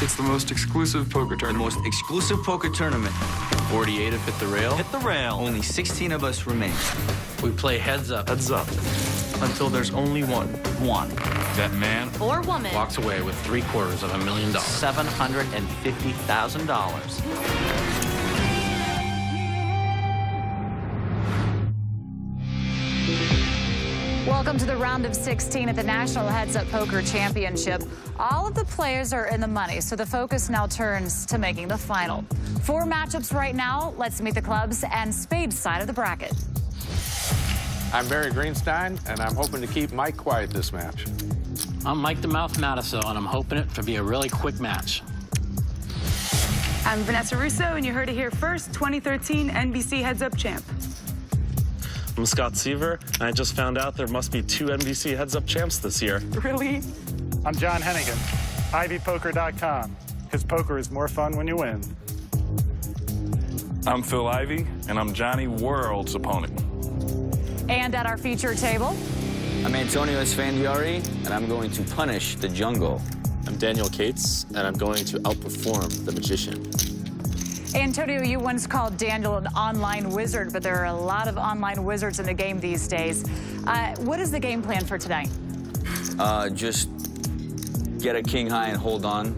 It's the most exclusive poker The tournament. most exclusive poker tournament. 48 have hit the rail. Hit the rail. Only 16 of us remain. We play heads up. Heads up. Until there's only one. One. That man Or woman Walks away with $750,000. $750,000. Welcome to the round of 16 at the National Heads Up Poker Championship. All of the players are in the money, so the focus now turns to making the final. 4 matchups right now. Let's meet the clubs and spade side of the bracket. I'm Barry Greenstein, and I'm hoping to keep Mike quiet this match. I'm Mike the Mouth Matiso, and I'm hoping it to be a really quick match. I'm Vanessa Russo, and you heard it here first, 2013 NBC Heads Up champ. I'm Scott Seaver, and I just found out there must be 2 NBC Heads Up champs this year. Really? I'm John Hennigan, ivypoker.com, because poker is more fun when you win. I'm Phil Ivey, and I'm Johnny World's opponent. And at our feature table, I'm Antonio Esfandiari, and I'm going to punish the jungle. I'm Daniel Cates, and I'm going to outperform the magician. Antonio, you once called Daniel an online wizard, but there are a lot of online wizards in the game these days. What is the game plan for tonight? Just get a king high and hold on.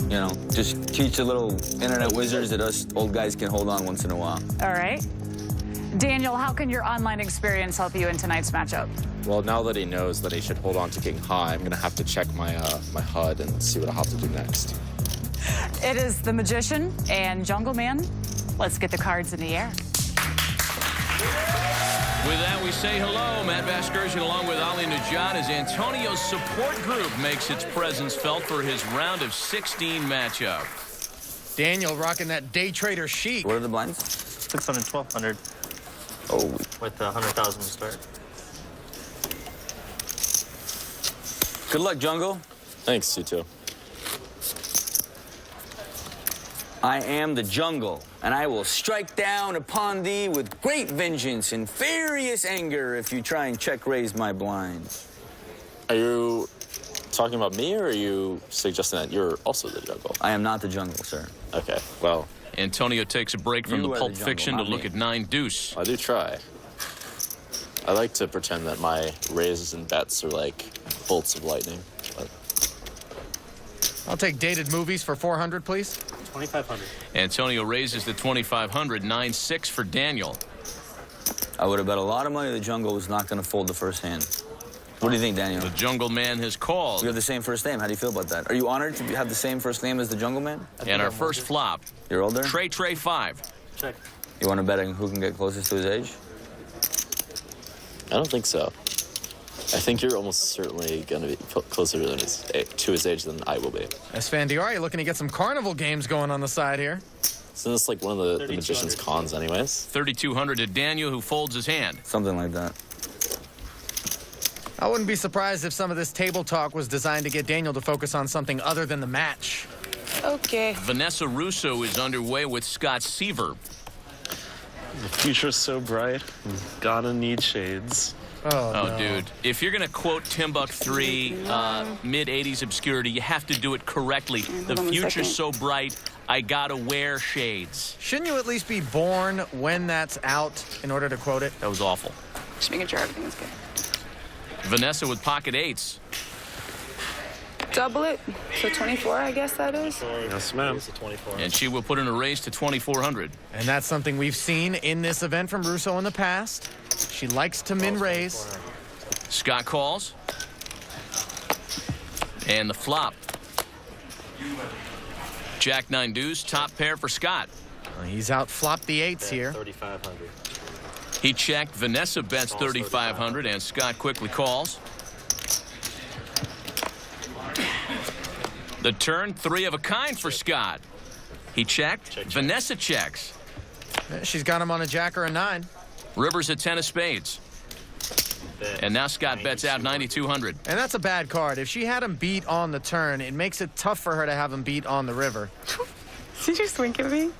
You know, just teach the little internet wizards that us old guys can hold on once in a while. All right. Daniel, how can your online experience help you in tonight's matchup? Well, now that he knows that he should hold on to king high, I'm going to have to check my my HUD and see what I'll have to do next. It is the Magician and Jungle Man. Let's get the cards in the air. With that, we say hello. Matt Vasgersian along with Ali Najad as Antonio's support group makes its presence felt for his round of 16 matchup. Daniel rocking that day trader chic. What are the blinds? 600, 1,200. Oh. With 100,000 to start. Good luck, Jungle. Thanks, you too. I am the jungle, and I will strike down upon thee with great vengeance and furious anger if you try and check-raise my blinds. Are you talking about me, or are you suggesting that you're also the jungle? I am not the jungle, sir. Okay, well... Antonio takes a break from the Pulp Fiction to look at 9 deuce. I do try. I like to pretend that my raises and bets are like bolts of lightning. But... I'll take dated movies for 400, please. 2,500. Antonio raises the 2,500, 9-6 for Daniel. I would have bet a lot of money the jungle was not going to fold the first hand. What do you think, Daniel? The Jungle Man has called. We have the same first name. How do you feel about that? Are you honored to have the same first name as the Jungle Man? And our first flop. You're older? Trey 5. Check. You want to bet on who can get closest to his age? I don't think so. I think you're almost certainly going to be closer to his age than I will be. Esfandiari looking to get some carnival games going on the side here. Isn't this like one of the magician's cons anyways? 3,200 to Daniel, who folds his hand. Something like that. I wouldn't be surprised if some of this table talk was designed to get Daniel to focus on something other than the match. Okay. Vanessa Russo is underway with Scott Seaver. The future's so bright. Gotta need shades. Oh, no. Dude. If you're going to quote Timbuk 3, mid-'80s obscurity, you have to do it correctly. The future's so bright, I gotta wear shades. Shouldn't you at least be born when that's out in order to quote it? That was awful. Just making sure everything's good. Vanessa with pocket 8s. Double it. So 24, I guess that is. Yes, ma'am. And she will put in a raise to 2,400. And that's something we've seen in this event from Russo in the past. She likes to min-raise. Scott calls. And the flop. Jack 9 deuce, top pair for Scott. He's out flopped the 8s here. 3,500. He checked. Vanessa bets 3,500, and Scott quickly calls. The turn, 3 of a kind for Scott. He checked. Vanessa checks. She's got him on a jack or a 9. Rivers at 10 of spades. And now Scott bets out 9,200. And that's a bad card. If she had him beat on the turn, it makes it tough for her to have him beat on the river. Did you wink at me?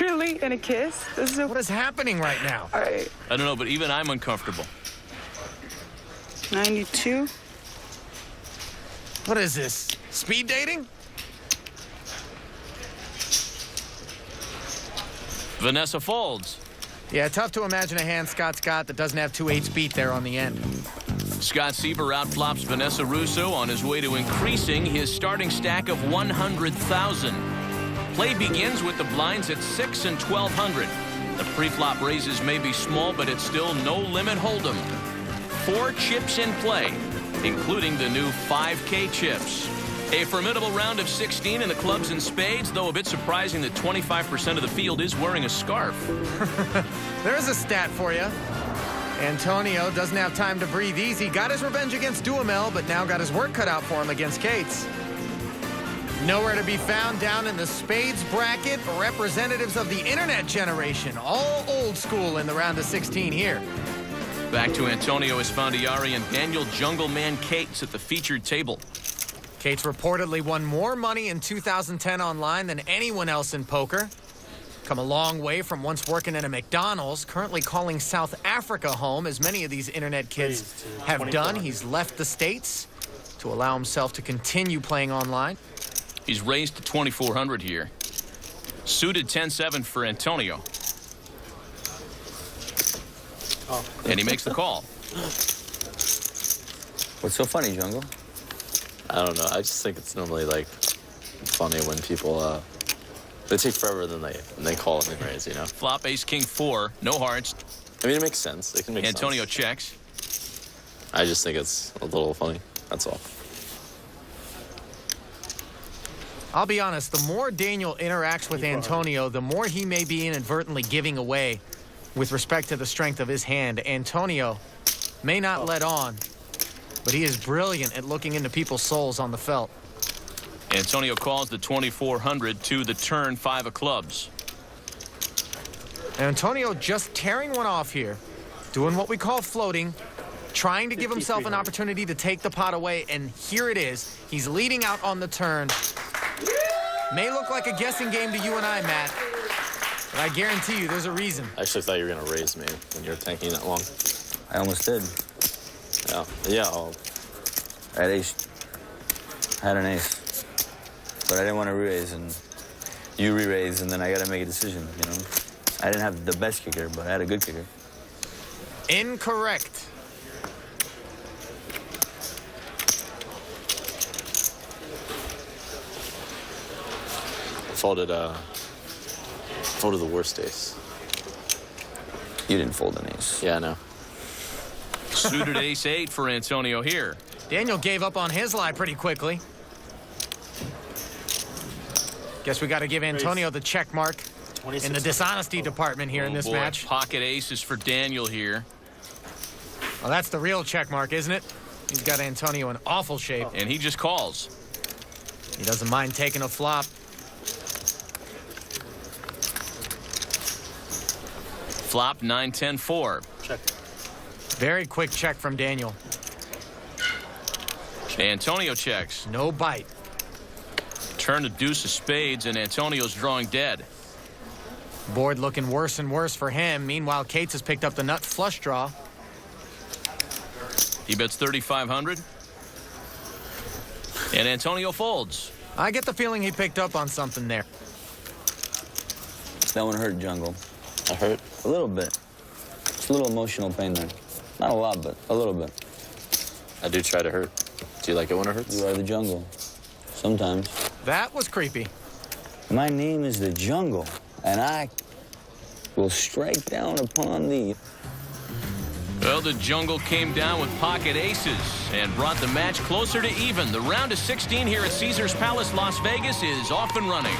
Really? And a kiss? This is What is happening right now? All right. I don't know, but even I'm uncomfortable. 92. What is this? Speed dating? Vanessa folds. Yeah, tough to imagine a hand Scott's got that doesn't have 2/8 beat there on the end. Scott Seaver outflops Vanessa Russo on his way to increasing his starting stack of 100,000. Play begins with the blinds at 6 and 1,200. The pre-flop raises may be small, but it's still no limit hold'em. 4 chips in play, including the new 5K chips. A formidable round of 16 in the clubs and spades, though a bit surprising that 25% of the field is wearing a scarf. There's a stat for you. Antonio doesn't have time to breathe easy. Got his revenge against Duhamel, but now got his work cut out for him against Cates. Nowhere to be found down in the spades bracket. Representatives of the internet generation, all old school in the round of 16 here. Back to Antonio Esfandiari and Daniel Jungleman Cates at the featured table. Cates reportedly won more money in 2010 online than anyone else in poker. Come a long way from once working at a McDonald's, currently calling South Africa home, as many of these internet kids have done. He's left the States to allow himself to continue playing online. He's raised to 2,400 here. Suited 10-7 for Antonio. And he makes the call. What's so funny, Jungle? I don't know. I just think it's normally like funny when people they take forever, then they call it and raise, you know. Flop ace king 4, no hearts. I mean, it makes sense. It can make Antonio sense. checks. I just think it's a little funny. That's all. I'll be honest, the more Daniel interacts with Antonio, the more he may be inadvertently giving away with respect to the strength of his hand. Antonio may not let on, but he is brilliant at looking into people's souls on the felt. Antonio calls the 2,400 to the turn 5 of clubs. Antonio just tearing one off here, doing what we call floating, trying to give himself an opportunity to take the pot away, and here it is. He's leading out on the turn. May look like a guessing game to you and I, Matt, but I guarantee you there's a reason. I actually thought you were going to raise me when you were tanking that long. I almost did. Yeah. I had an ace. But I didn't want to re-raise, and you re-raise, and then I got to make a decision, you know? I didn't have the best kicker, but I had a good kicker. Incorrect. Folded the worst ace. You didn't fold an ace. Yeah, I know. Suited ace 8 for Antonio here. Daniel gave up on his lie pretty quickly. Guess we got to give Antonio the check mark in the dishonesty department here in this match. Pocket aces for Daniel here. Well, that's the real check mark, isn't it? He's got Antonio in awful shape. And he just calls. He doesn't mind taking a flop. Flop 9-10-4. Check. Very quick check from Daniel. Antonio checks. No bite. Turn to deuce of spades, and Antonio's drawing dead. Board looking worse and worse for him. Meanwhile, Cates has picked up the nut flush draw. He bets 3,500. And Antonio folds. I get the feeling he picked up on something there. That one hurt, Jungle. I hurt? A little bit. It's a little emotional pain there. Not a lot, but a little bit. I do try to hurt. Do you like it when it hurts? You are the Jungle. Sometimes. That was creepy. My name is the Jungle, and I will strike down upon thee. Well, the Jungle came down with pocket aces and brought the match closer to even. The round of 16 here at Caesars Palace, Las Vegas is off and running.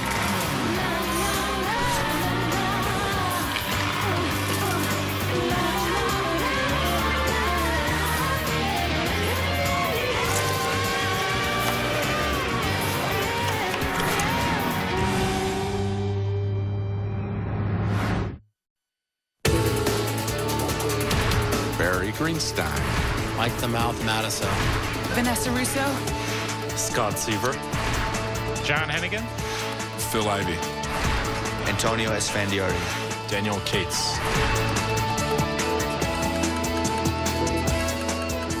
Greenstein. Mike the Mouth Madison. Vanessa Russo. Scott Seaver. John Hennigan. Phil Ivey. Antonio Esfandiari. Daniel Cates.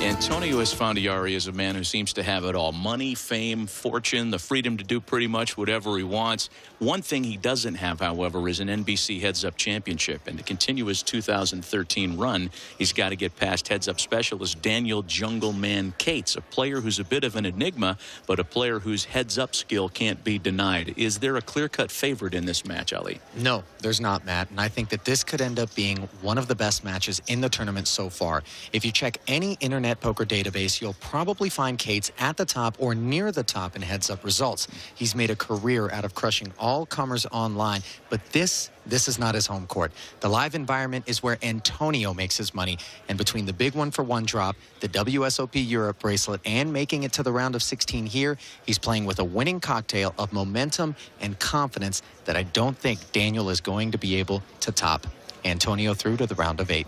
Antonio Esfandiari is a man who seems to have it all. Money, fame, fortune, the freedom to do pretty much whatever he wants. One thing he doesn't have, however, is an NBC heads-up championship. And to continue his 2013 run, he's got to get past heads-up specialist Daniel Jungle Man Cates, a player who's a bit of an enigma, but a player whose heads-up skill can't be denied. Is there a clear-cut favorite in this match, Ali? No, there's not, Matt. And I think that this could end up being one of the best matches in the tournament so far. If you check any internet poker database, you'll probably find Cates at the top or near the top in heads-up results. He's made a career out of crushing all comers online, but this is not his home court. The live environment is where Antonio makes his money, and between the big 1-for-1 drop, the WSOP Europe bracelet, and making it to the round of 16 here, he's playing with a winning cocktail of momentum and confidence that I don't think Daniel is going to be able to top. Antonio through to the round of 8.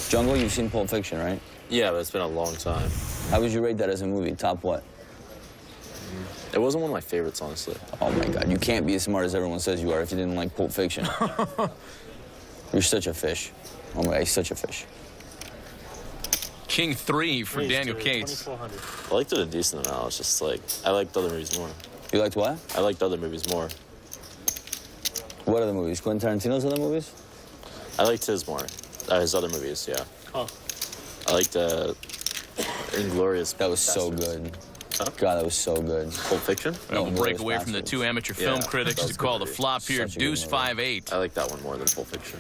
Jungle, you've seen Pulp Fiction, right? Yeah, but it's been a long time. How would you rate that as a movie? Top what? It wasn't one of my favorites, honestly. Oh, my God. You can't be as smart as everyone says you are if you didn't like Pulp Fiction. You're such a fish. Oh, my God, he's such a fish. King 3 for Daniel Cates. I liked it a decent amount. It's just like, I liked other movies more. You liked what? I liked other movies more. What other movies? Quentin Tarantino's other movies? I liked his more. His other movies, yeah. Oh. I liked Inglourious. That was so good. Huh? God, that was so good. Pulp Fiction? We'll break away from the two amateur film critics to call the flop here Deuce 5-8. I like that one more than Pulp Fiction.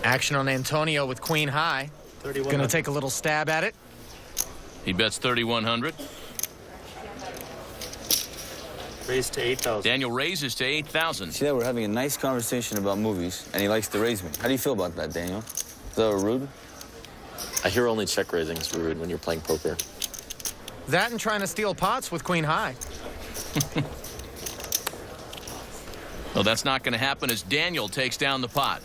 Action on Antonio with Queen High. Going to take a little stab at it. He bets 3,100. Raise to 8,000. Daniel raises to 8,000. See that we're having a nice conversation about movies, and he likes to raise me. How do you feel about that, Daniel? Is that rude? I hear only check raising is rude when you're playing poker. That and trying to steal pots with Queen High. Well, that's not going to happen as Daniel takes down the pot.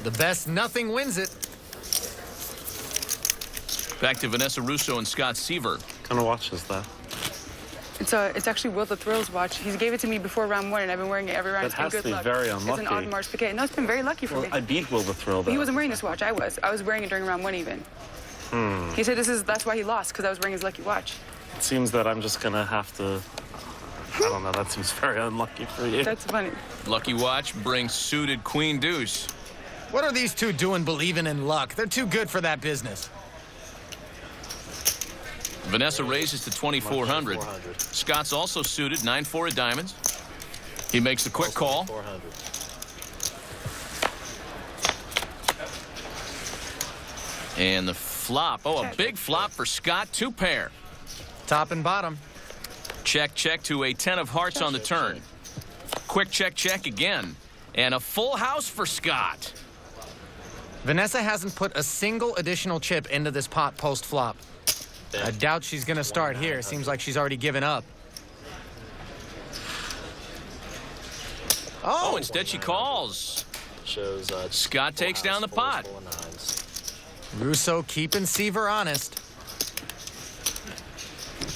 The best nothing wins it. Back to Vanessa Russo and Scott Seaver. What kind of watch is that? It's actually World of Thrills watch. He gave it to me before round 1, and I've been wearing it every round. That has to be luck. very unlucky. It's an Audemars Piguet. No, it's been very lucky for me. I beat Will the Thrill, though. He wasn't wearing this watch. I was. I was wearing it during round 1 even. He said that's why he lost, because I was wearing his lucky watch. It seems that I'm just going to have to... I don't know. That seems very unlucky for you. That's funny. Lucky watch brings suited Queen Deuce. What are these two doing believing in luck? They're too good for that business. Vanessa raises to 2,400. Scott's also suited, 9-4 of diamonds. He makes the quick call. And the flop. Oh, a big flop for Scott. 2 pair. Top and bottom. Check, check to a 10 of hearts on the turn. Quick check, check again. And a full house for Scott. Vanessa hasn't put a single additional chip into this pot post-flop. I doubt she's going to start here. Seems like she's already given up. Oh, instead she calls. Scott takes down the pot. Russo keeping Seaver honest.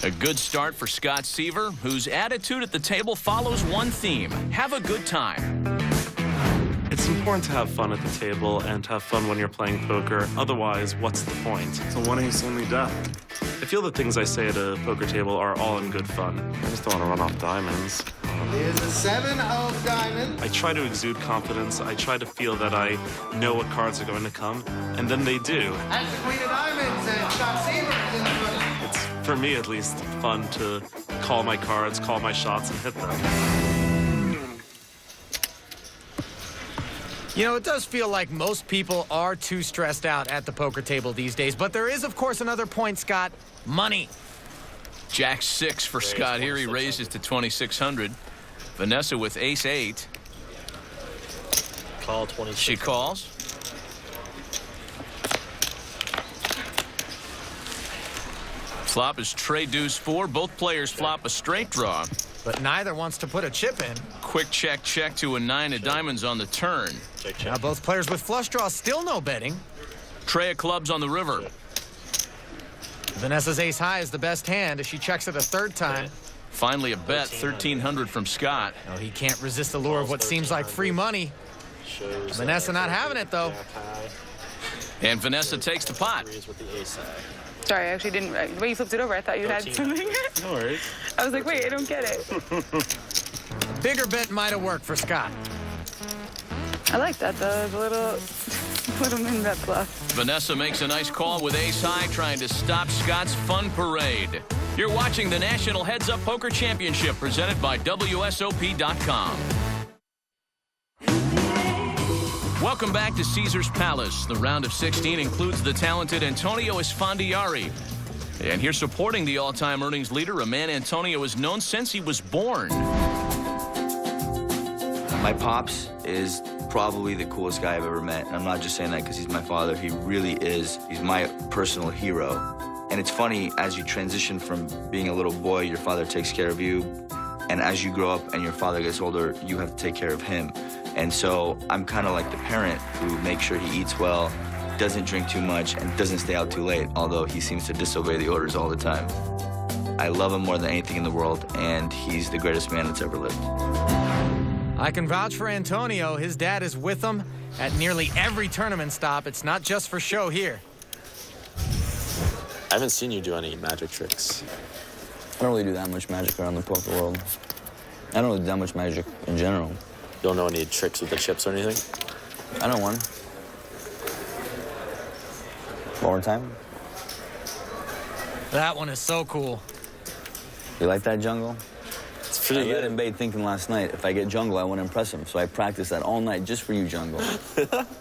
A good start for Scott Seaver, whose attitude at the table follows one theme: have a good time. It's important to have fun at the table and to have fun when you're playing poker. Otherwise, what's the point? So one ace, only death. I feel the things I say at a poker table are all in good fun. I just don't want to run off diamonds. Here's a 7 of diamonds. I try to exude confidence. I try to feel that I know what cards are going to come, and then they do. That's the Queen of Diamonds, and Scott Seaver is in the front. It's, for me at least, fun to call my cards, call my shots, and hit them. You know, it does feel like most people are too stressed out at the poker table these days, but there is, of course, another point, Scott: money. Jack 6 for Scott here. He raises to 2,600. Vanessa with ace 8. Call 26. She calls. Flop is Trey Deuce 4. Both players flop a straight draw. But neither wants to put a chip in. Quick check, check to a 9 of diamonds on the turn. Now both players with flush draws, still no betting. Trey of clubs on the river. Vanessa's ace high is the best hand as she checks it a third time. Finally a bet, 1,300 from Scott. No, he can't resist the lure of what seems like free money. Vanessa not having it, though. And Vanessa takes the pot. Sorry, I actually didn't. The way you flipped it over, I thought you had something. No worries. I was like, wait, I don't get it. Bigger bet might have worked for Scott. I like that, the little min bet bluff. Vanessa makes a nice call with ace high, trying to stop Scott's fun parade. You're watching the National Heads Up Poker Championship presented by WSOP.com. Welcome back to Caesars Palace. The round of 16 includes the talented Antonio Esfandiari. And here supporting the all-time earnings leader, a man Antonio has known since he was born. My pops is probably the coolest guy I've ever met. And I'm not just saying that because he's my father. He really is. He's my personal hero. And it's funny, as you transition from being a little boy, your father takes care of you. And as you grow up and your father gets older, you have to take care of him. And so I'm kind of like the parent who makes sure he eats well, doesn't drink too much, and doesn't stay out too late, although he seems to disobey the orders all the time. I love him more than anything in the world, and he's the greatest man that's ever lived. I can vouch for Antonio. His dad is with him at nearly every tournament stop. It's not just for show here. I haven't seen you do any magic tricks. I don't really do that much magic around the poker world. I don't really do that much magic in general. You don't know any tricks with the chips or anything? I know one. One more time. That one is so cool. You like that jungle? It's pretty I good. let him bait thinking last night, if I get jungle, I want to impress him. So I practiced that all night just for you, jungle.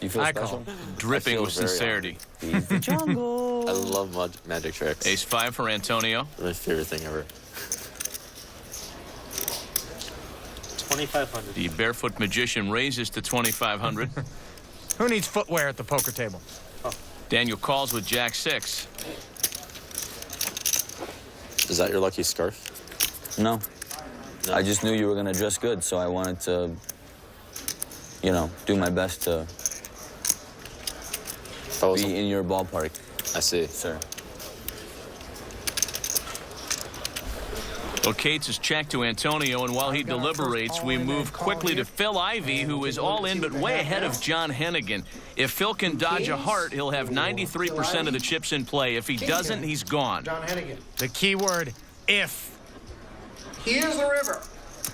You feel special? Dripping feel with very sincerity. He's the jungle. I love magic tricks. Ace 5 for Antonio. My favorite thing ever. 2,500. The barefoot magician raises to 2,500. Who needs footwear at the poker table? Daniel calls with Jack 6. Is that your lucky scarf? No. I just knew you were going to dress good, so I wanted to, you know, do my best to be in your ballpark. I see. Sir. Well, Cates is checked to Antonio, and while he deliberates, we move quickly to Phil Ivey, who is all in but way ahead of John Hennigan. If Phil can dodge a heart, he'll have 93% of the chips in play. If he doesn't, he's gone. John Hennigan. The key word, if. Here's the river.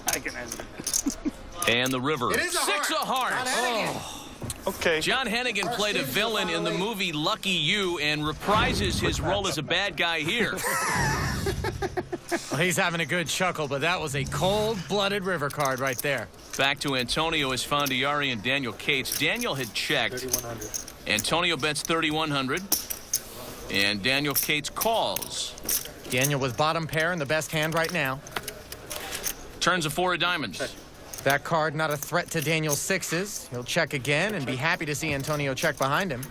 I can end it. And the river. It is a 6 of heart. hearts. John Hennigan. Okay. John Hennigan played a villain in the movie Lucky You and reprises his role as a bad guy here. Well, he's having a good chuckle, but that was a cold-blooded river card right there. Back to Antonio Esfandiari and Daniel Cates. Daniel had checked. 3,100. Antonio bets 3,100. And Daniel Cates calls. Daniel with bottom pair in the best hand right now. Turns a 4 of diamonds. That card not a threat to Daniel's sixes. He'll check again and be happy to see Antonio check behind him.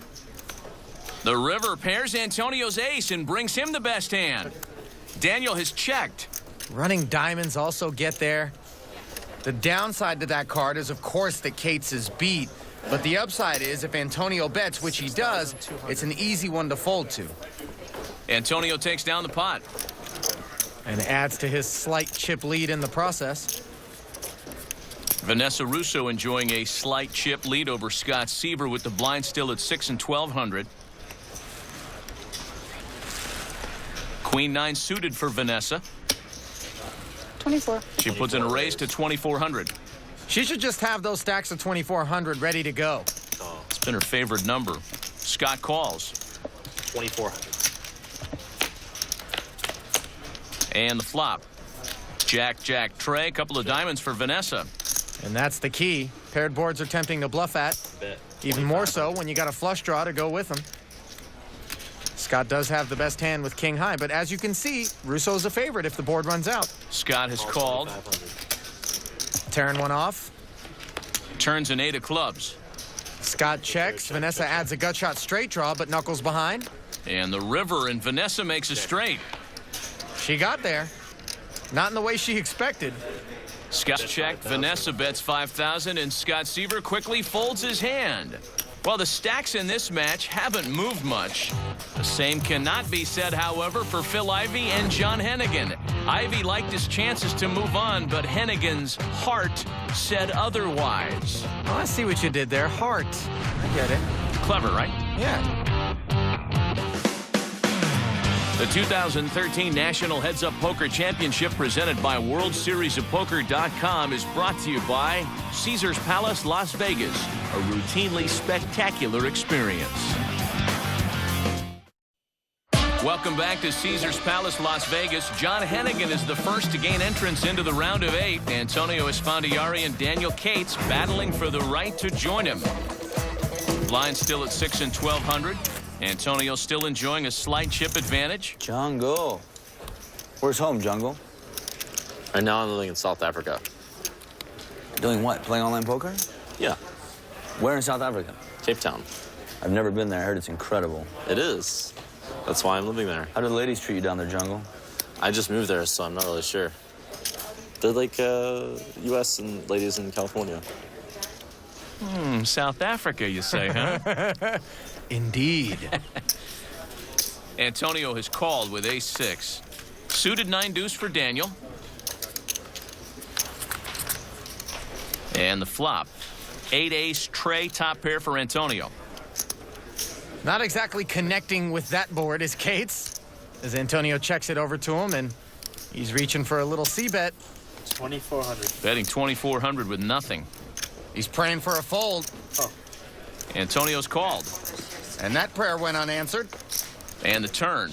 The river pairs Antonio's ace and brings him the best hand. Daniel has checked. Running diamonds also get there. The downside to that card is, of course, that Cates is beat. But the upside is, if Antonio bets, which he does, it's an easy one to fold to. Antonio takes down the pot. And adds to his slight chip lead in the process. Vanessa Russo enjoying a slight chip lead over Scott Seaver with the blind still at 6 and 1,200. Queen 9 suited for Vanessa. 24. She puts in a raise to 2,400. She should just have those stacks of 2,400 ready to go. It's been her favorite number. Scott calls. 2,400. And the flop. Jack, Jack, Trey. Couple of diamonds for Vanessa. And that's the key. Paired boards are tempting to bluff at. Bet. Even more so when you got a flush draw to go with them. Scott does have the best hand with king high, but as you can see, Russo's a favorite if the board runs out. Scott has called. Tearing one off. Turns an 8 of clubs. Scott checks. Vanessa adds a gut shot straight draw, but knuckles behind. And the river, and Vanessa makes a straight. She got there. Not in the way she expected. Scott checked. Vanessa bets 5,000, and Scott Seaver quickly folds his hand. Well, the stacks in this match haven't moved much. The same cannot be said, however, for Phil Ivey and John Hennigan. Ivey liked his chances to move on, but Hennigan's heart said otherwise. Oh, I see what you did there. Heart. I get it. Clever, right? Yeah. The 2013 National Heads Up Poker Championship presented by WorldSeriesOfPoker.com is brought to you by Caesars Palace, Las Vegas, a routinely spectacular experience. Welcome back to Caesars Palace, Las Vegas. John Hennigan is the first to gain entrance into the round of 8. Antonio Esfandiari and Daniel Cates battling for the right to join him. Line still at 6 and 1200. Antonio still enjoying a slight chip advantage. Jungle. Where's home, Jungle? Right now I'm living in South Africa. Doing what? Playing online poker? Yeah. Where in South Africa? Cape Town. I've never been there. I heard it's incredible. It is. That's why I'm living there. How do the ladies treat you down there, Jungle? I just moved there, so I'm not really sure. They're like U.S. and ladies in California. South Africa, you say, huh? Indeed. Antonio has called with ace-6. Suited 9-deuce for Daniel. And the flop. 8-ace tray, top pair for Antonio. Not exactly connecting with that board is Cates, as Antonio checks it over to him, and he's reaching for a little C-bet. 2,400. Betting 2,400 with nothing. He's praying for a fold. Oh. Antonio's called. And that prayer went unanswered. And the turn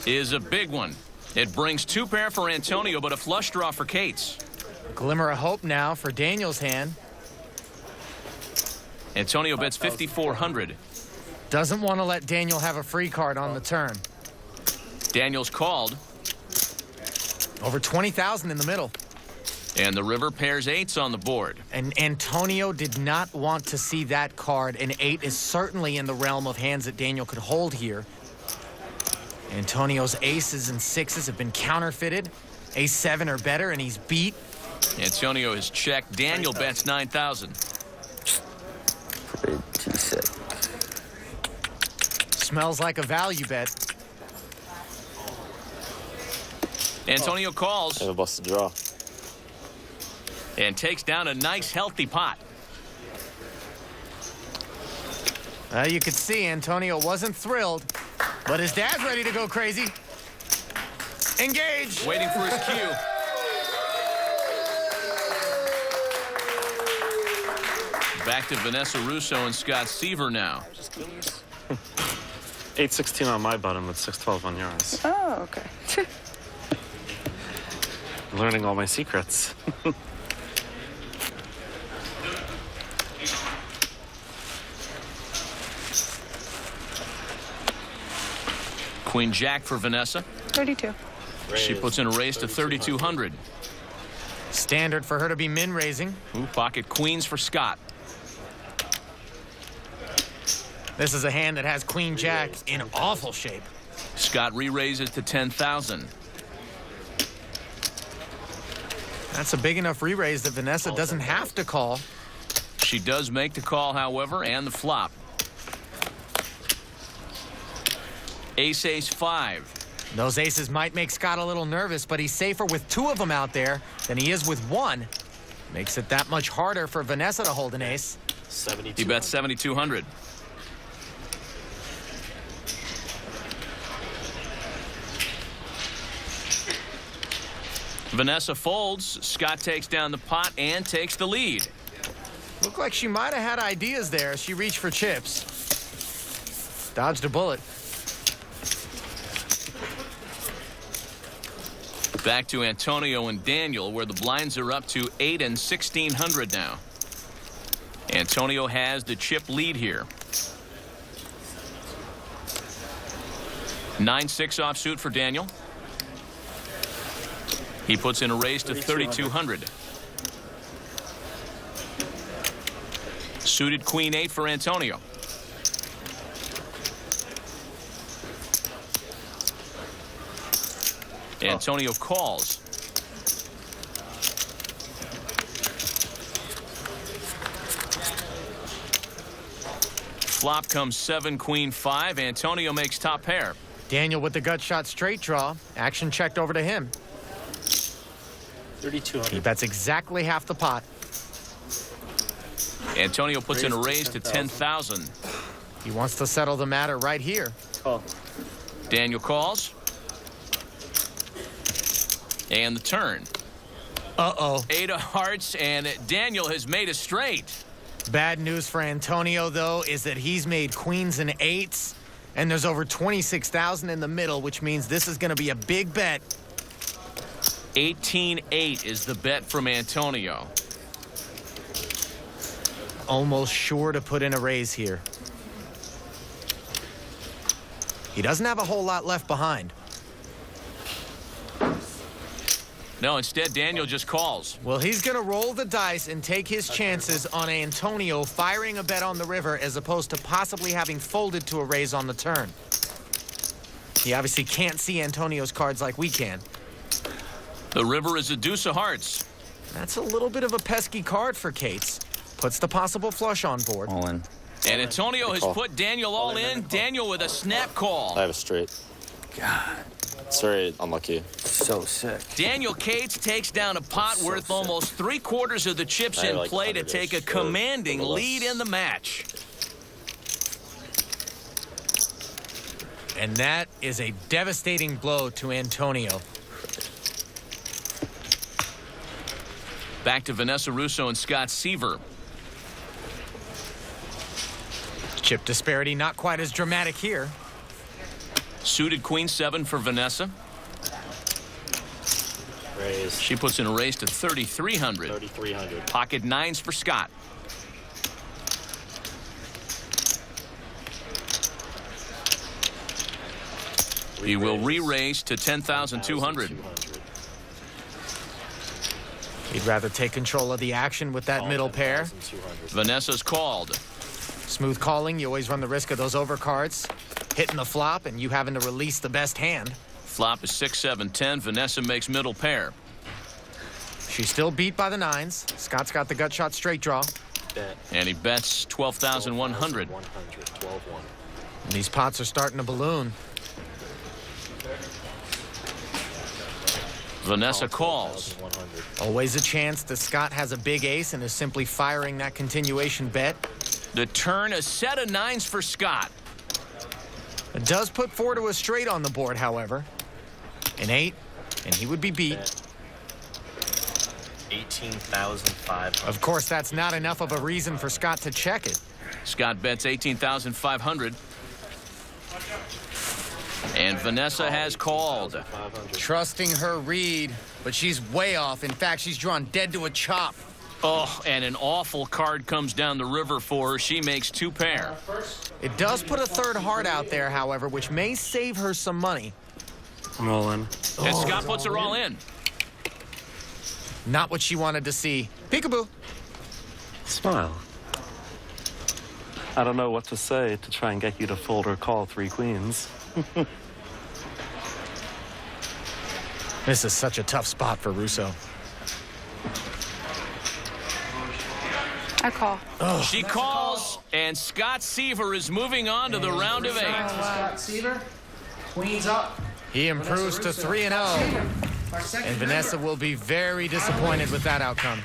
is a big one. It brings 2 pair for Antonio, but a flush draw for Cates. A glimmer of hope now for Daniel's hand. Antonio bets 5,400. Doesn't want to let Daniel have a free card on the turn. Daniel's called. Over 20,000 in the middle. And the river pairs 8s on the board. And Antonio did not want to see that card. An 8 is certainly in the realm of hands that Daniel could hold here. Antonio's aces and 6s have been counterfeited. Ace-7 or better, and he's beat. Antonio has checked. Daniel bets 9,000. Pretty sick. Smells like a value bet. Antonio calls. I have a busted draw. And takes down a nice, healthy pot. You could see Antonio wasn't thrilled, but his dad's ready to go crazy. Engage. Waiting for his cue. Back to Vanessa Russo and Scott Seaver now. 8-16 on my button with 6-12 on yours. Oh, okay. Learning all my secrets. Queen Jack for Vanessa. 32. She puts in a raise to 3,200. Standard for her to be min raising. Ooh, pocket queens for Scott. This is a hand that has Queen Jack in awful shape. Scott re-raises to 10,000. That's a big enough re-raise that Vanessa doesn't have to call. She does make the call, however, and the flop. Ace-ace-5. Those aces might make Scott a little nervous, but he's safer with 2 of them out there than he is with 1. Makes it that much harder for Vanessa to hold an ace. He bets 7,200. Vanessa folds. Scott takes down the pot and takes the lead. Looked like she might have had ideas there as she reached for chips. Dodged a bullet. Back to Antonio and Daniel, where the blinds are up to 8 and 1,600 now. Antonio has the chip lead here. 9-6 offsuit for Daniel. He puts in a raise to 3,200. Suited Queen 8 for Antonio. Antonio calls. Flop comes 7, Queen 5. Antonio makes top pair. Daniel with the gut shot straight draw. Action checked over to him. 3,200. He bets exactly half the pot. Antonio puts in a raise to 10,000. He wants to settle the matter right here. Call. Daniel calls. And the turn. Uh-oh. 8 of hearts, and Daniel has made a straight. Bad news for Antonio, though, is that he's made queens and eights, and there's over 26,000 in the middle, which means this is going to be a big bet. 18-8 is the bet from Antonio. Almost sure to put in a raise here. He doesn't have a whole lot left behind. No, instead, Daniel just calls. Well, he's going to roll the dice and take his chances on Antonio firing a bet on the river as opposed to possibly having folded to a raise on the turn. He obviously can't see Antonio's cards like we can. The river is a deuce of hearts. That's a little bit of a pesky card for Cates. Puts the possible flush on board. All in. And Antonio has put Daniel all in. Daniel with a snap call. I have a straight. God. It's very unlucky. So sick. Daniel Cates takes down a pot worth almost 3/4 of the chips in play to take a commanding lead in the match. And that is a devastating blow to Antonio. Back to Vanessa Russo and Scott Seaver. Chip disparity not quite as dramatic here. Suited queen 7 for Vanessa. Raise. She puts in a raise to 3,300. 3,300. Pocket 9s for Scott. He will re-raise to 10,200. He'd rather take control of the action with that middle pair. Vanessa's called. Smooth calling, you always run the risk of those overcards. Hitting the flop and you having to release the best hand. Flop is 6, 7, 10. Vanessa makes middle pair. She's still beat by the 9s. Scott's got the gut shot straight draw. Bet. And he bets 12,100. 12,100. 12-1. And these pots are starting to balloon. Vanessa calls. Always a chance that Scott has a big ace and is simply firing that continuation bet. The turn, a set of 9s for Scott. It does put 4 to a straight on the board, however. An 8, and he would be beat. 18,500. Of course, that's not enough of a reason for Scott to check it. Scott bets 18,500. And Vanessa has called. Trusting her read, but she's way off. In fact, she's drawn dead to a chop. Oh, and an awful card comes down the river for her. She makes 2 pair. It does put a 3rd heart out there, however, which may save her some money. I'm all in. And Scott puts her all in. Not what she wanted to see. Peekaboo. Smile. I don't know what to say to try and get you to fold or call 3 queens. This is such a tough spot for Russo. I call. Oh, She calls, and Scott Seaver is moving on to the round of 8. Scott Seaver, queens up. he improves to 3-0. And Vanessa will be very disappointed with that outcome.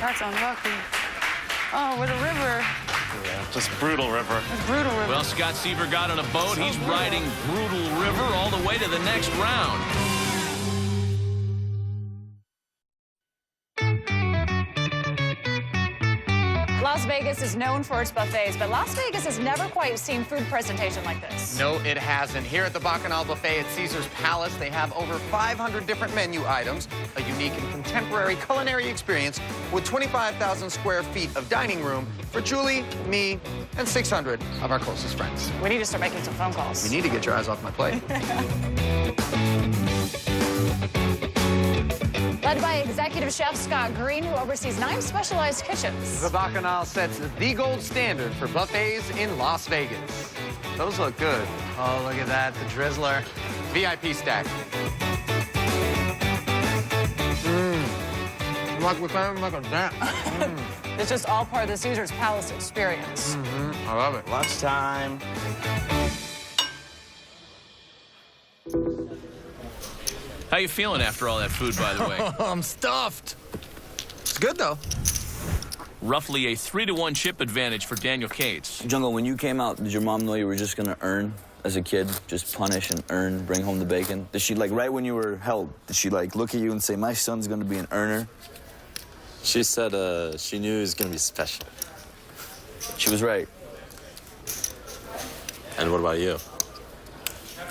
That's unlucky. Oh, with a river. Yeah, just brutal river. A brutal river. Well, Scott Seaver got on a boat. He's riding Brutal River all the way to the next round. Las Vegas is known for its buffets, but Las Vegas has never quite seen food presentation like this. No, it hasn't. Here at the Bacchanal Buffet at Caesar's Palace, they have over 500 different menu items, a unique and contemporary culinary experience with 25,000 square feet of dining room for Julie, me, and 600 of our closest friends. We need to start making some phone calls. You need to get your eyes off my plate. Led by executive chef Scott Green, who oversees 9 specialized kitchens. The Bacchanal sets the gold standard for buffets in Las Vegas. Those look good. Oh, look at that, the Drizzler. VIP stack. Look at that. It's just all part of the Caesar's Palace experience. I love it. Lunchtime. How you feeling after all that food, by the way? I'm stuffed. It's good, though. Roughly a 3-to-1 chip advantage for Daniel Cates. Jungle, when you came out, did your mom know you were just going to earn as a kid? Just punish and earn, bring home the bacon? Did she, like, right when you were held, did she, like, look at you and say, my son's going to be an earner? She said she knew he was going to be special. She was right. And what about you?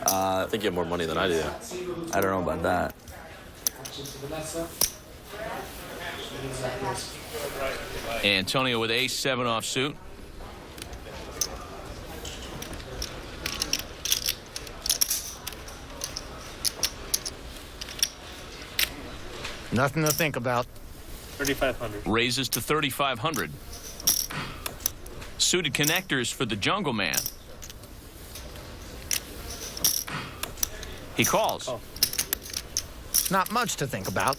I think you have more money than I do. I don't know about that. Antonio with ace-7 offsuit. Nothing to think about. 3,500. Raises to 3,500. Suited connectors for the Jungle Man. He calls. Oh. Not much to think about.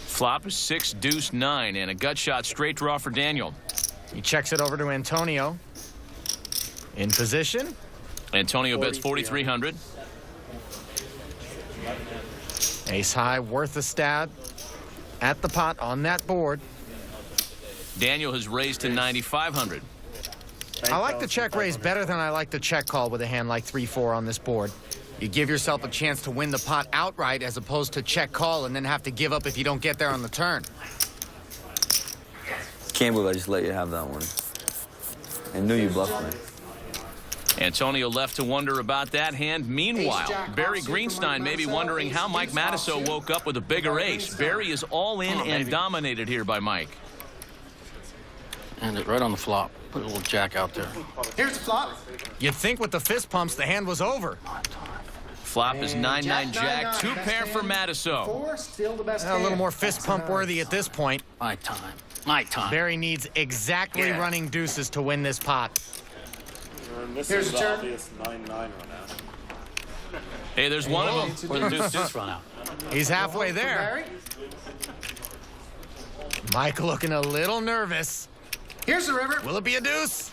Flop is 6, deuce, 9, and a gut shot straight draw for Daniel. He checks it over to Antonio. In position. Antonio bets 4,300. Ace high, worth a stab. At the pot on that board. Daniel has raised to 9,500. I like the check raise better than I like the check call with a hand like 3-4 on this board. You give yourself a chance to win the pot outright as opposed to check call and then have to give up if you don't get there on the turn. Can't believe I just let you have that one. I knew you bluffed me. Antonio left to wonder about that hand. Meanwhile, Barry Greenstein may be wondering how Mike Matusow woke up with a bigger ace. Barry is all in and dominated here by Mike. And it right on the flop. Put a little jack out there. Here's the flop. You'd think with the fist pumps the hand was over. Flop is 9-9 jack, 2 pair for Matusow. 4, still the best A little more fist pump worthy at this point. My time. My time. Barry needs exactly running deuces to win this pot. Here's the obvious 9-9 run out. Hey, there's one of them. Or the deuce run out. He's halfway there. Mike looking a little nervous. Here's the river. Will it be a deuce?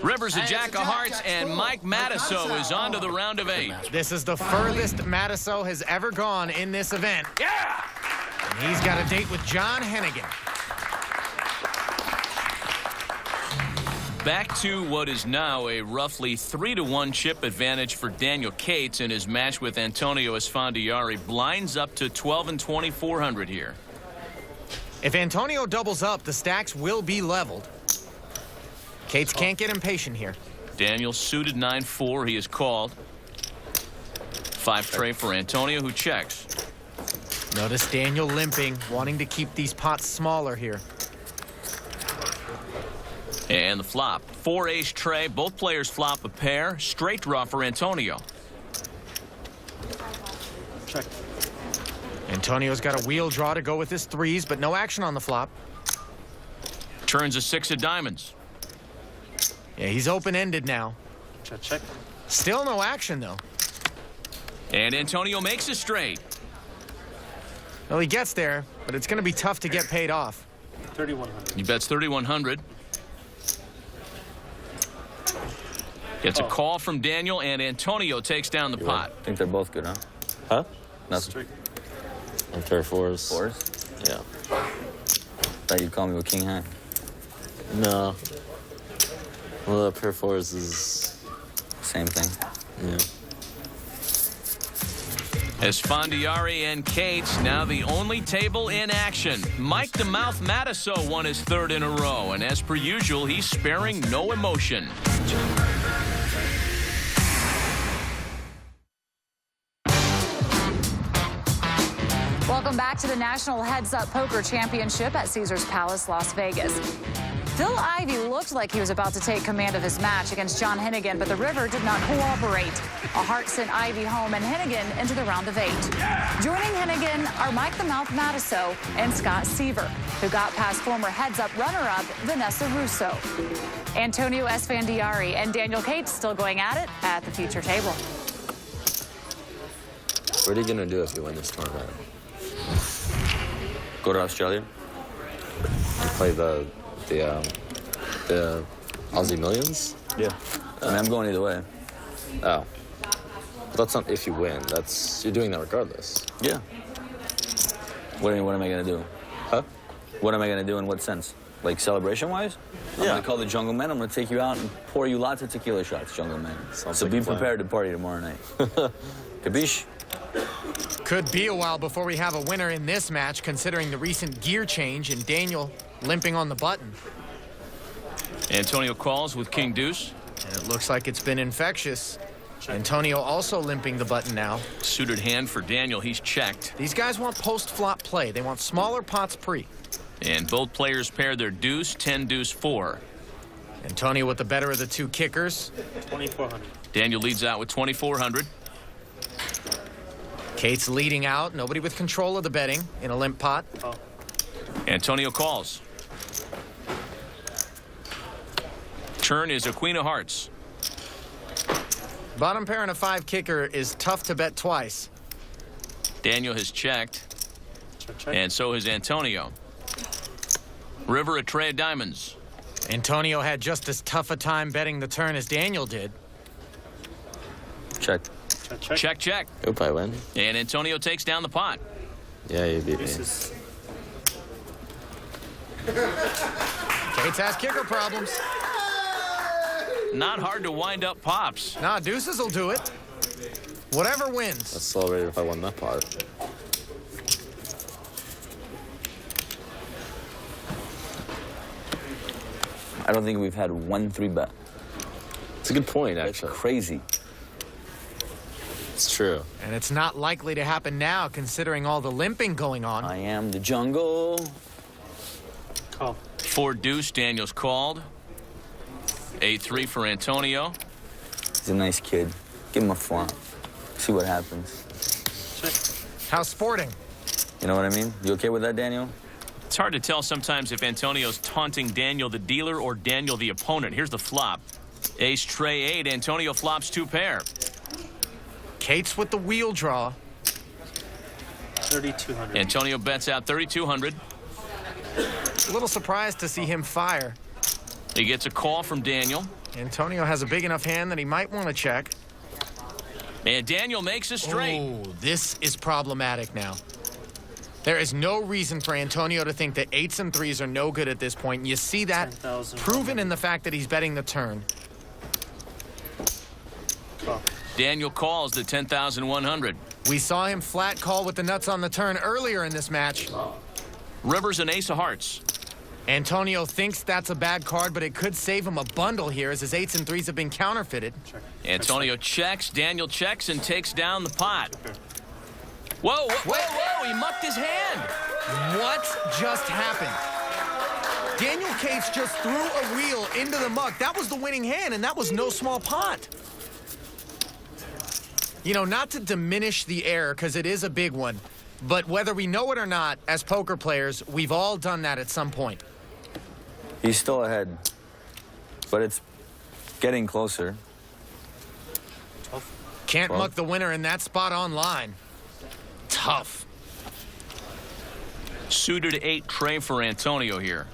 River's a jack of hearts, and Mike Matusow is on to the round of 8. This is the furthest Matusow has ever gone in this event. Yeah! And he's got a date with John Hennigan. Back to what is now a roughly 3-to-1 chip advantage for Daniel Cates in his match with Antonio Esfandiari. Blinds up to 12 and 2,400 here. If Antonio doubles up, the stacks will be leveled. Cates can't get impatient here. Daniel suited 9-4. He is called. 5 tray for Antonio, who checks. Notice Daniel limping, wanting to keep these pots smaller here. And the flop. 4 ace tray. Both players flop a pair. Straight draw for Antonio. Check. Antonio's got a wheel draw to go with his 3s, but no action on the flop. Turns a 6 of diamonds. Yeah, he's open-ended now. Check, check. Still no action, though. And Antonio makes a straight. Well, he gets there, but it's going to be tough to get paid off. 3,100. He bets 3,100. Gets a call from Daniel, and Antonio takes down the pot. I think they're both good, huh? Huh? Nothing. And pair of 4s. 4s? Yeah. Thought you'd call me with king high. No. Well, a pair of 4s is... Same thing. Yeah. Esfandiari and Cates now the only table in action. Mike the Mouth Matusow won his 3rd in a row, and as per usual, he's sparing no emotion. Welcome back to the National Heads Up Poker Championship at Caesars Palace, Las Vegas. Phil Ivey looked like he was about to take command of his match against John Hennigan, but the river did not cooperate. A heart sent Ivey home and Hennigan into the round of 8. Joining Hennigan are Mike the Mouth Matusow and Scott Seaver, who got past former Heads Up runner-up Vanessa Russo. Antonio Esfandiari and Daniel Cates still going at it at the future table. What are you going to do if you win this tournament? Go to Australia? Play the Aussie Millions? Yeah. I mean, I'm going either way. Oh. But that's not if you win. You're doing that regardless. Yeah. What am I going to do? Huh? What am I going to do in what sense? Like celebration-wise? I'm going to call the Jungle Man. I'm going to take you out and pour you lots of tequila shots, Jungle Man. So be prepared to party tomorrow night. Capiche? Could be a while before we have a winner in this match, considering the recent gear change and Daniel limping on the button. Antonio calls with King Deuce. And it looks like it's been infectious. Antonio also limping the button now. Suited hand for Daniel. He's checked. These guys want post-flop play. They want smaller pots pre. And both players pair their deuce, 10 deuce 4. Antonio with the better of the two kickers. 2,400. Daniel leads out with 2,400. Kate's leading out. Nobody with control of the betting in a limp pot. Oh. Antonio calls. Turn is a queen of hearts. Bottom pair and a 5 kicker is tough to bet twice. Daniel has checked. Check. And so has Antonio. River a tray of diamonds. Antonio had just as tough a time betting the turn as Daniel did. Check. Check, check. Hope I win. And Antonio takes down the pot. Yeah, you beat me. Kate's has kicker problems. Not hard to wind up pops. Nah, deuces will do it. Whatever wins. Let's celebrate if I won that pot. I don't think we've had one 3-bet. It's a good point, actually. That's crazy. It's true. And it's not likely to happen now, considering all the limping going on. I am the jungle. Call. 4 deuce, Daniel's called. 8-3 for Antonio. He's a nice kid. Give him a flop. See what happens. How's sporting? You know what I mean? You okay with that, Daniel? It's hard to tell sometimes if Antonio's taunting Daniel the dealer or Daniel the opponent. Here's the flop. Ace, tray, 8. Antonio flops 2 pair. Kate's with the wheel draw. 3,200. Antonio bets out 3,200. A little surprised to see him fire. He gets a call from Daniel. Antonio has a big enough hand that he might want to check. And Daniel makes a straight. Oh, this is problematic now. There is no reason for Antonio to think that 8s and 3s are no good at this point. And you see that proven in the fact that he's betting the turn. Call. Daniel calls the 10,100. We saw him flat call with the nuts on the turn earlier in this match. River's an ace of hearts. Antonio thinks that's a bad card, but it could save him a bundle here as his 8s and 3s have been counterfeited. Antonio checks, Daniel checks, and takes down the pot. Whoa, whoa, whoa, whoa, he mucked his hand. What just happened? Daniel Cates just threw a wheel into the muck. That was the winning hand, and that was no small pot. You know, not to diminish the error, because it is a big one, but whether we know it or not, as poker players, we've all done that at some point. He's still ahead, but it's getting closer. Can't muck the winner in that spot online. Tough. Suited 8 tray for Antonio here.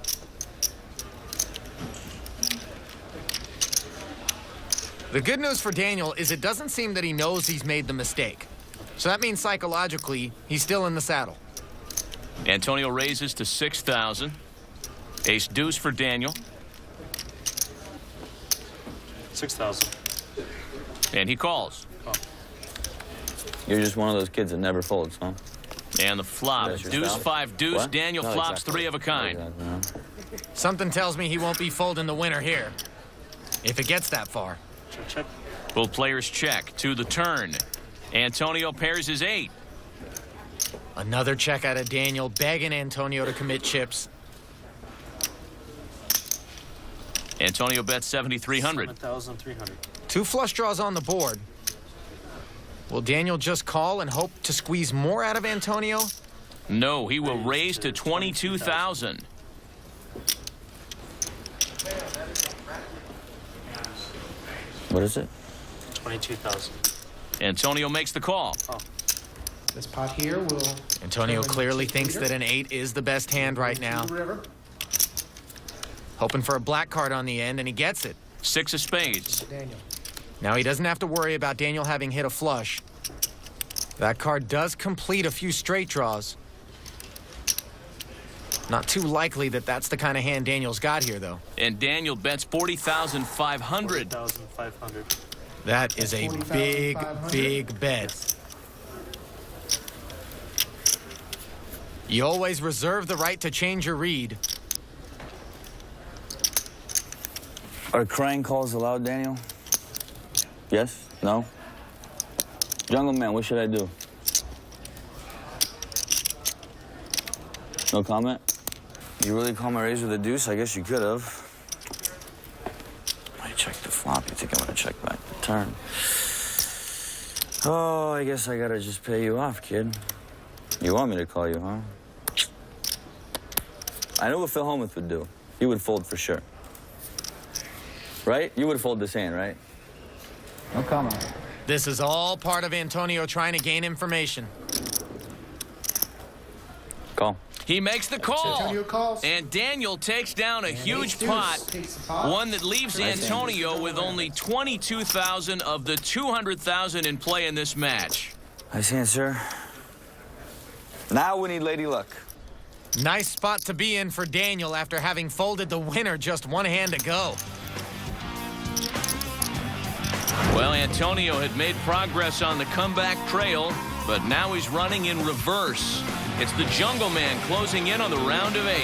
The good news for Daniel is it doesn't seem that he knows he's made the mistake. So that means psychologically, he's still in the saddle. Antonio raises to 6,000. Ace deuce for Daniel. 6,000. And he calls. You're just one of those kids that never folds, huh? And the flop. That's your Deuce, style? 5 deuce. What? Daniel Not flops exactly. 3 of a kind. Not exactly, no. Something tells me he won't be folding the winner here, if it gets that far. Check. Both players check to the turn. Antonio pairs his 8. Another check out of Daniel, begging Antonio to commit chips. Antonio bets 7,300. 7,300. 2 flush draws on the board. Will Daniel just call and hope to squeeze more out of Antonio? No, he will raise to 22,000. What is it? 22,000. Antonio makes the call. This pot here will... Antonio clearly thinks that an 8 is the best hand right now. Hoping for a black card on the end, and he gets it. 6 of spades. Daniel. Now he doesn't have to worry about Daniel having hit a flush. That card does complete a few straight draws. Not too likely that that's the kind of hand Daniel's got here, though. And Daniel bets 40,500. 40,500. That is a big, big bet. You always reserve the right to change your read. Are crying calls allowed, Daniel? Yes? No? Jungle Man, what should I do? No comment? You really call my raise with a deuce? I guess you could have. I checked the flop. You think I'm gonna check back the turn? Oh, I guess I gotta just pay you off, kid. You want me to call you, huh? I know what Phil Hellmuth would do. He would fold for sure. Right? You would fold this hand, right? No comment. This is all part of Antonio trying to gain information. Call. He makes the call. Antonio calls. And Daniel takes down a huge pot, one that leaves Antonio with only 22,000 of the 200,000 in play in this match. Nice hand, sir. Now we need Lady Luck. Nice spot to be in for Daniel after having folded the winner just one hand ago. Well, Antonio had made progress on the comeback trail, but now he's running in reverse. It's the Jungle Man closing in on the round of 8.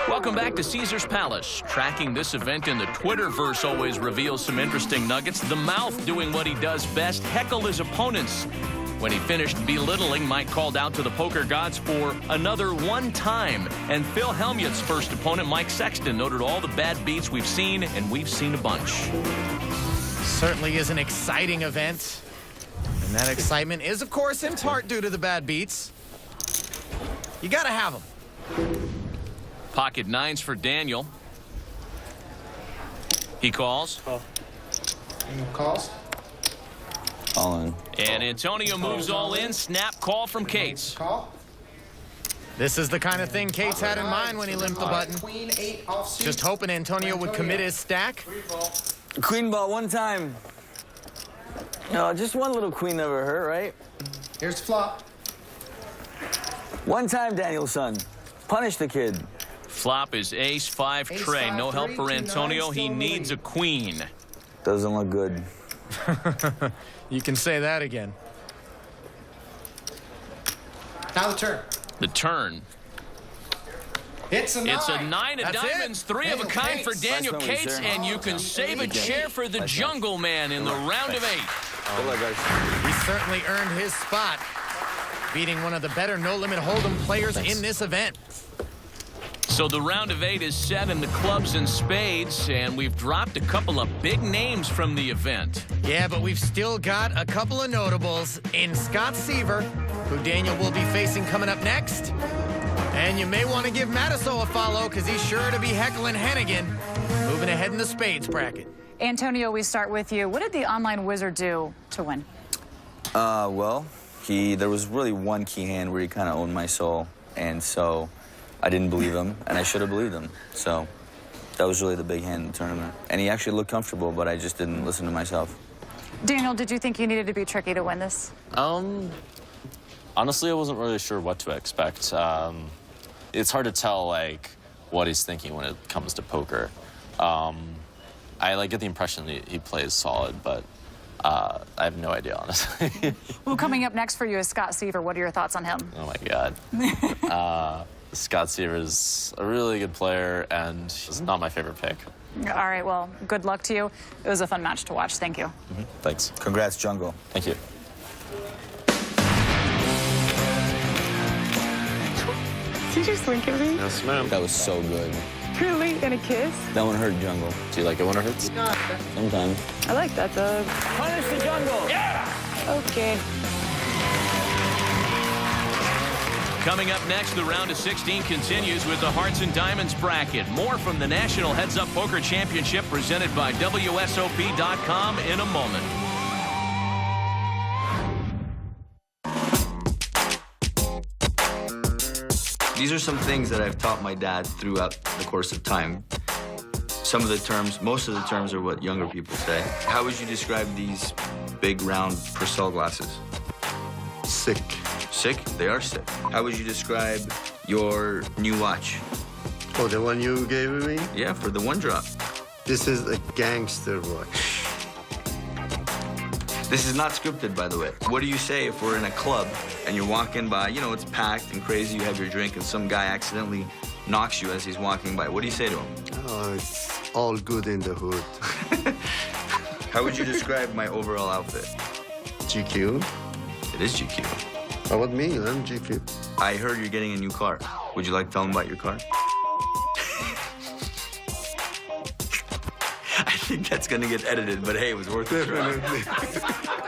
Welcome back to Caesar's Palace. Tracking this event in the Twitterverse always reveals some interesting nuggets. The Mouth doing what he does best, heckle his opponents. When he finished belittling, Mike called out to the poker gods for another one time. And Phil Hellmuth's first opponent, Mike Sexton, noted all the bad beats we've seen, and we've seen a bunch. Certainly is an exciting event. And that excitement is, of course, in part due to the bad beats. You gotta have them. Pocket nines for Daniel. He calls. Daniel calls. All in. And Antonio moves all in. Snap call from Cates. Call. This is the kind of thing Cates had in mind when he limped the button. Queen 8 offsuit. Just hoping Antonio would commit his stack. Queen ball one time. No, just one little queen never hurt, right? Here's the flop. One time, Daniel's son. Punish the kid. Flop is ace-5 tray. No help for Antonio. He needs a queen. Doesn't look good. You can say that again. Now the turn. The turn. It's a 9. It's a 9 of That's diamonds, it. 3 of a kind for Daniel Nice Cates, one, sir. and you can save a chair for the Jungle Man in the round of 8. Good luck, guys. He certainly earned his spot, beating one of the better no-limit hold'em players in this event. So the round of 8 is set in the clubs and spades, and we've dropped a couple of big names from the event. Yeah, but we've still got a couple of notables in Scott Seaver, who Daniel will be facing coming up next. And you may want to give Matiso a follow, because he's sure to be heckling Hennigan, moving ahead in the spades bracket. Antonio, we start with you. What did the online wizard do to win? Well, there was really one key hand where he kind of owned my soul, and so I didn't believe him, and I should have believed him. So that was really the big hand in the tournament. And he actually looked comfortable, but I just didn't listen to myself. Daniel, did you think you needed to be tricky to win this? Honestly, I wasn't really sure what to expect. It's hard to tell, like, what he's thinking when it comes to poker. I get the impression that he plays solid, but I have no idea, honestly. Well, coming up next for you is Scott Seaver. What are your thoughts on him? Oh, my God. Scott Seaver's a really good player, and he's not my favorite pick. All right, well, good luck to you. It was a fun match to watch. Thank you. Thanks. Congrats, Jungle. Thank you. Did you just wink at me? Yes, ma'am. That was so good. Really? And a kiss? That one hurt, Jungle. Do you like it when it hurts? Sometimes. I like that, Doug. Punish the Jungle! Yeah! Okay. Coming up next, the round of 16 continues with the Hearts and Diamonds bracket. More from the National Heads Up Poker Championship presented by WSOP.com in a moment. These are some things that I've taught my dad throughout the course of time. Some of the terms, most of the terms are what younger people say. How would you describe these big round Purcell glasses? Sick. Sick? They are sick. How would you describe your new watch? Oh, the one you gave me? Yeah, for the one drop. This is a gangster watch. This is not scripted, by the way. What do you say if we're in a club and you're walking by, you know, it's packed and crazy, you have your drink, and some guy accidentally knocks you as he's walking by? What do you say to him? Oh, it's all good in the hood. How would you describe my overall outfit? GQ. It is GQ. How about me? I'm GQ. I heard you're getting a new car. Would you like to tell them about your car? I think that's gonna get edited, but hey, it was worth a try.